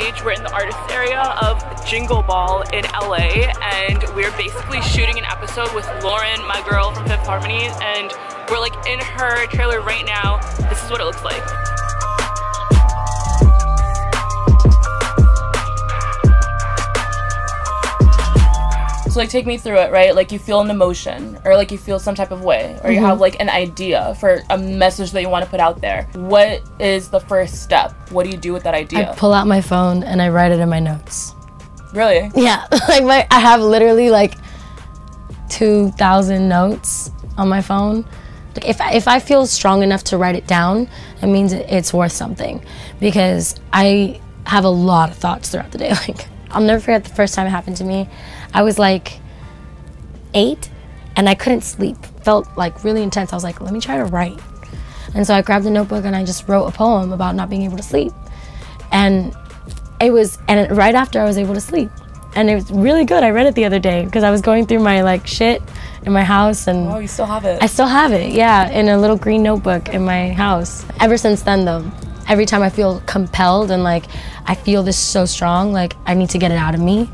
stage. We're in the artist area of Jingle Ball in LA, and we're basically shooting an episode with Lauren, my girl from Fifth Harmony, and we're like in her trailer right now. This is what it looks like. So like take me through it, right? Like you feel an emotion or like you feel some type of way or you have like an idea for a message that you want to put out there. What is the first step? What do you do with that idea? I pull out my phone and I write it in my notes. Really? Yeah, like I have literally like 2,000 notes on my phone. If I feel strong enough to write it down, it means it's worth something, because I have a lot of thoughts throughout the day. Like I'll never forget the first time it happened to me. I was like 8 and I couldn't sleep. Felt like really intense. I was like, let me try to write. And so I grabbed a notebook and I just wrote a poem about not being able to sleep. And right after I was able to sleep. And it was really good. I read it the other day because I was going through my like shit in my house. And oh, you still have it? I still have it, yeah, in a little green notebook in my house. Ever since then though, every time I feel compelled and like I feel this so strong, like I need to get it out of me,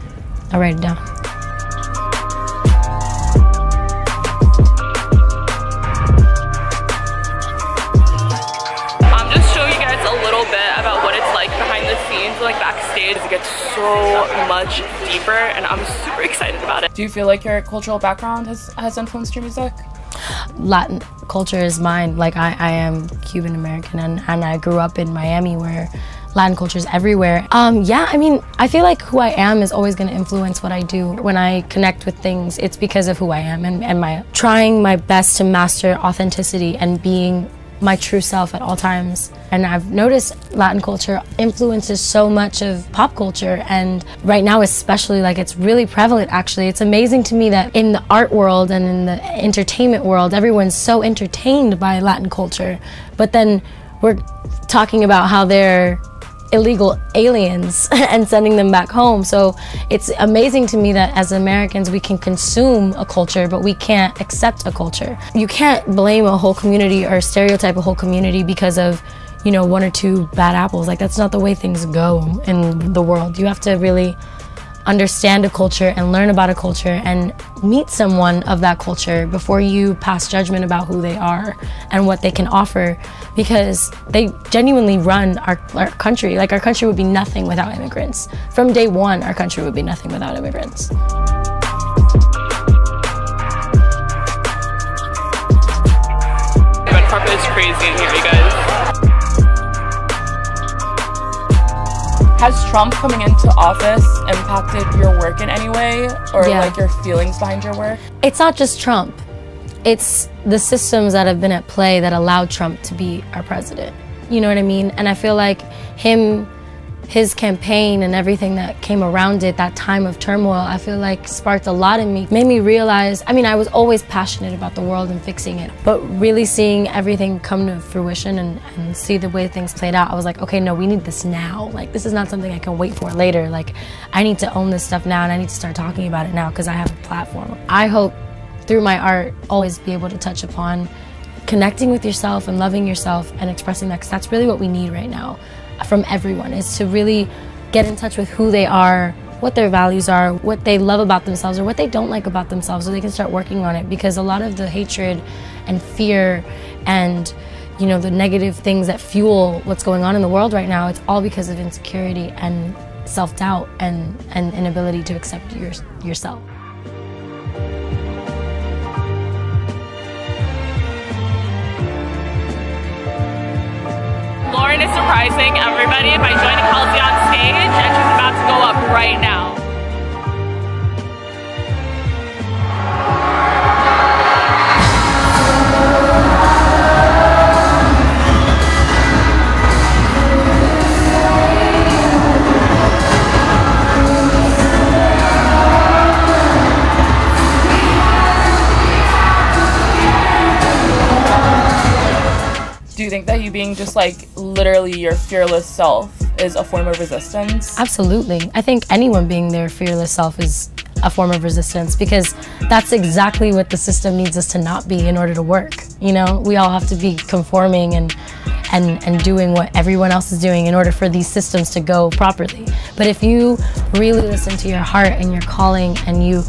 I write it down. I'm just showing you guys a little bit about what it's like behind the scenes, like backstage. It gets so much deeper and I'm super excited about it. Do you feel like your cultural background has influenced your music? Latin culture is mine. Like I am Cuban American and I grew up in Miami where Latin culture is everywhere. Yeah, I mean, I feel like who I am is always going to influence what I do. When I connect with things, it's because of who I am and my trying my best to master authenticity and being my true self at all times. And I've noticed Latin culture influences so much of pop culture, and right now especially, like it's really prevalent actually. It's amazing to me that in the art world and in the entertainment world, everyone's so entertained by Latin culture, but then we're talking about how they're illegal aliens and sending them back home. So it's amazing to me that as Americans we can consume a culture but we can't accept a culture. You can't blame a whole community or stereotype a whole community because of, you know, 1 or 2 bad apples. Like that's not the way things go in the world. You have to really understand a culture and learn about a culture and meet someone of that culture before you pass judgment about who they are and what they can offer, because they genuinely run our country. Like our country would be nothing without immigrants. From day one, our country would be nothing without immigrants. Red carpet is crazy in here, you guys. Has Trump coming into office impacted your work in any way, or like your feelings behind your work? It's not just Trump. It's the systems that have been at play that allowed Trump to be our president. You know what I mean? And I feel like his campaign and everything that came around it, that time of turmoil, I feel like sparked a lot in me. Made me realize, I mean, I was always passionate about the world and fixing it, but really seeing everything come to fruition and see the way things played out, I was like, okay, no, we need this now. Like, this is not something I can wait for later. Like, I need to own this stuff now and I need to start talking about it now because I have a platform. I hope through my art, always be able to touch upon connecting with yourself and loving yourself and expressing that, because that's really what we need right now from everyone, is to really get in touch with who they are, what their values are, what they love about themselves or what they don't like about themselves, so they can start working on it. Because a lot of the hatred and fear and, you know, the negative things that fuel what's going on in the world right now, it's all because of insecurity and self-doubt and inability to accept yourself. Lauren is surprising everybody by joining Halsey on stage, and she's about to go up right now. Do you think that you being just like literally your fearless self is a form of resistance? Absolutely. I think anyone being their fearless self is a form of resistance, because that's exactly what the system needs us to not be in order to work. You know, we all have to be conforming and and doing what everyone else is doing in order for these systems to go properly. But if you really listen to your heart and your calling, and you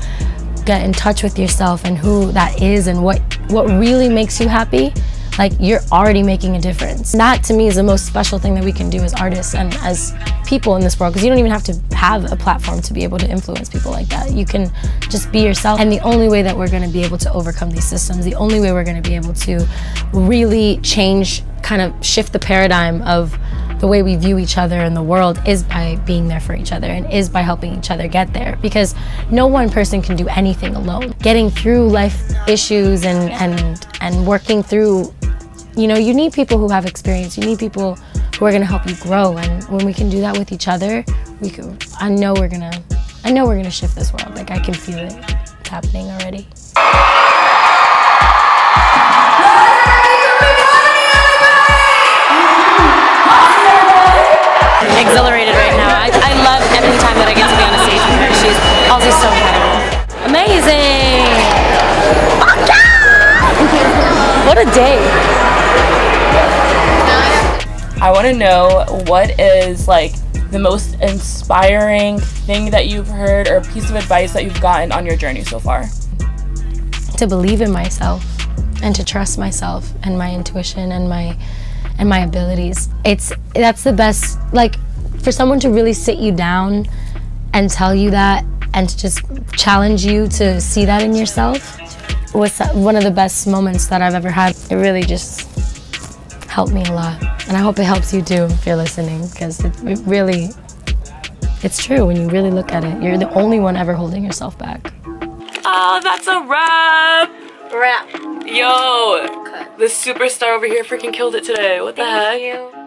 get in touch with yourself and who that is and what really makes you happy, like, you're already making a difference. That to me is the most special thing that we can do as artists and as people in this world, because you don't even have to have a platform to be able to influence people like that. You can just be yourself. And the only way that we're going to be able to overcome these systems, the only way we're going to be able to really change, kind of shift the paradigm of the way we view each other in the world, is by being there for each other, and is by helping each other get there. Because no one person can do anything alone. Getting through life issues and working through, you know, you need people who have experience. You need people who are going to help you grow. And when we can do that with each other, I know we're gonna shift this world. Like, I can feel it happening already. Exhilarated right now. I love every time that I get to be on a stage with her. She's also so incredible. Amazing! Fuck yeah! What a day. I want to know, what is like the most inspiring thing that you've heard or piece of advice that you've gotten on your journey so far? To believe in myself and to trust myself and my intuition and my abilities. That's the best, like, for someone to really sit you down and tell you that, and to just challenge you to see that in yourself, was one of the best moments that I've ever had. It really just helped me a lot. And I hope it helps you too if you're listening, because it's true when you really look at it. You're the only one ever holding yourself back. Oh, that's a wrap! Yo, the superstar over here freaking killed it today. What the heck? Thank you.